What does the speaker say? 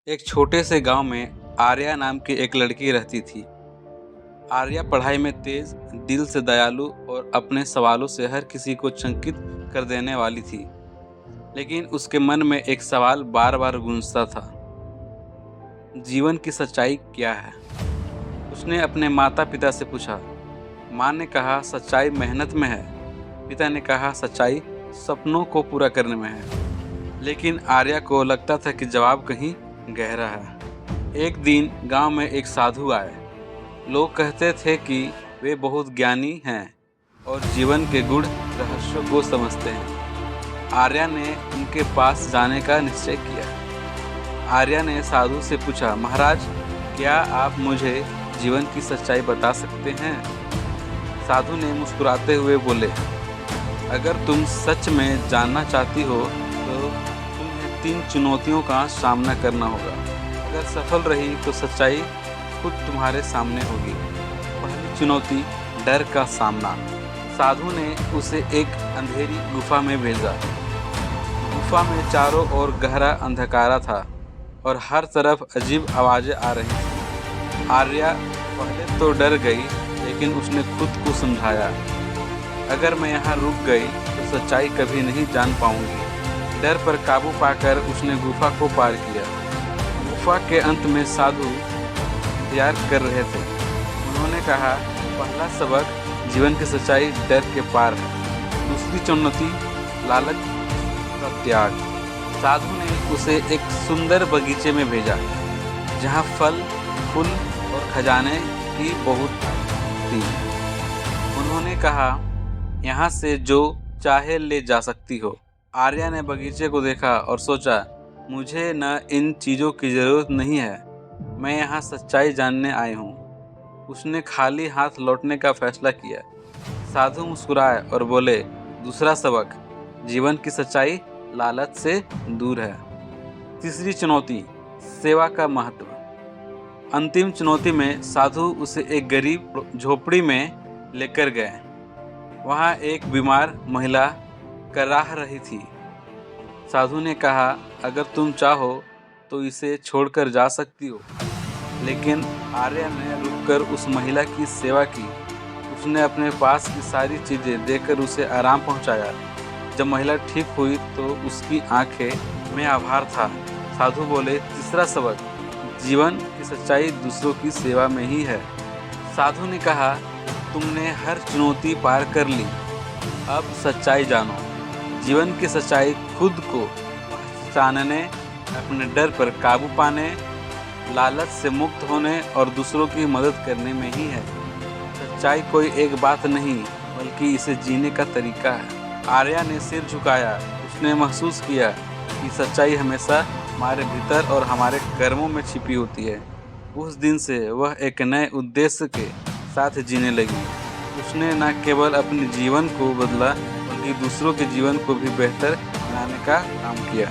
एक छोटे से गांव में आर्या नाम की एक लड़की रहती थी। आर्या पढ़ाई में तेज, दिल से दयालु और अपने सवालों से हर किसी को चकित कर देने वाली थी। लेकिन उसके मन में एक सवाल बार बार गूंजता था, जीवन की सच्चाई क्या है। उसने अपने माता पिता से पूछा। माँ ने कहा सच्चाई मेहनत में है, पिता ने कहा सच्चाई सपनों को पूरा करने में है। लेकिन आर्या को लगता था कि जवाब कहीं गहरा है। एक दिन गांव में एक साधु आए। लोग कहते थे कि वे बहुत ज्ञानी हैं और जीवन के गूढ़ रहस्यों को समझते हैं। आर्या ने उनके पास जाने का निश्चय किया। आर्या ने साधु से पूछा, महाराज क्या आप मुझे जीवन की सच्चाई बता सकते हैं? साधु ने मुस्कुराते हुए बोले, अगर तुम सच में जानना चाहती हो तो तुम्हें 3 चुनौतियों का सामना करना होगा। अगर सफल रही तो सच्चाई खुद तुम्हारे सामने होगी। पहली चुनौती, डर का सामना। साधु ने उसे एक अंधेरी गुफा में भेजा। गुफा में चारों ओर गहरा अंधकारा था और हर तरफ अजीब आवाजें आ रही थीं। आर्या पहले तो डर गई, लेकिन उसने खुद को समझाया, अगर मैं यहाँ रुक गई तो सच्चाई कभी नहीं जान पाऊंगी। डर पर काबू पाकर उसने गुफा को पार किया। गुफा के अंत में साधु इंतजार कर रहे थे। उन्होंने कहा, पहला सबक, जीवन की सच्चाई डर के पार है। दूसरी चुनौती, लालच का त्याग। साधु ने उसे एक सुंदर बगीचे में भेजा, जहाँ फल, फूल और खजाने की बहुत थी। उन्होंने कहा, यहाँ से जो चाहे ले जा सकती हो। आर्या ने बगीचे को देखा और सोचा, मुझे न इन चीज़ों की ज़रूरत नहीं है, मैं यहाँ सच्चाई जानने आई हूँ। उसने खाली हाथ लौटने का फैसला किया। साधु मुस्कुराए और बोले, दूसरा सबक, जीवन की सच्चाई लालच से दूर है। तीसरी चुनौती, सेवा का महत्व। अंतिम चुनौती में साधु उसे एक गरीब झोपड़ी में लेकर गए। वहाँ एक बीमार महिला कराह रही थी। साधु ने कहा, अगर तुम चाहो तो इसे छोड़कर जा सकती हो। लेकिन आर्या ने रुककर उस महिला की सेवा की। उसने अपने पास की सारी चीज़ें देकर उसे आराम पहुंचाया। जब महिला ठीक हुई तो उसकी आंखें में आभार था। साधु बोले, तीसरा सबक, जीवन की सच्चाई दूसरों की सेवा में ही है। साधु ने कहा, तुमने हर चुनौती पार कर ली, अब सच्चाई जानो। जीवन की सच्चाई खुद को पहचानने, अपने डर पर काबू पाने, लालच से मुक्त होने और दूसरों की मदद करने में ही है। सच्चाई कोई एक बात नहीं, बल्कि इसे जीने का तरीका है। आर्या ने सिर झुकाया। उसने महसूस किया कि सच्चाई हमेशा हमारे भीतर और हमारे कर्मों में छिपी होती है। उस दिन से वह एक नए उद्देश्य के साथ जीने लगी। उसने न केवल अपने जीवन को बदला, बल्कि दूसरों के जीवन को भी बेहतर बनाने का काम किया।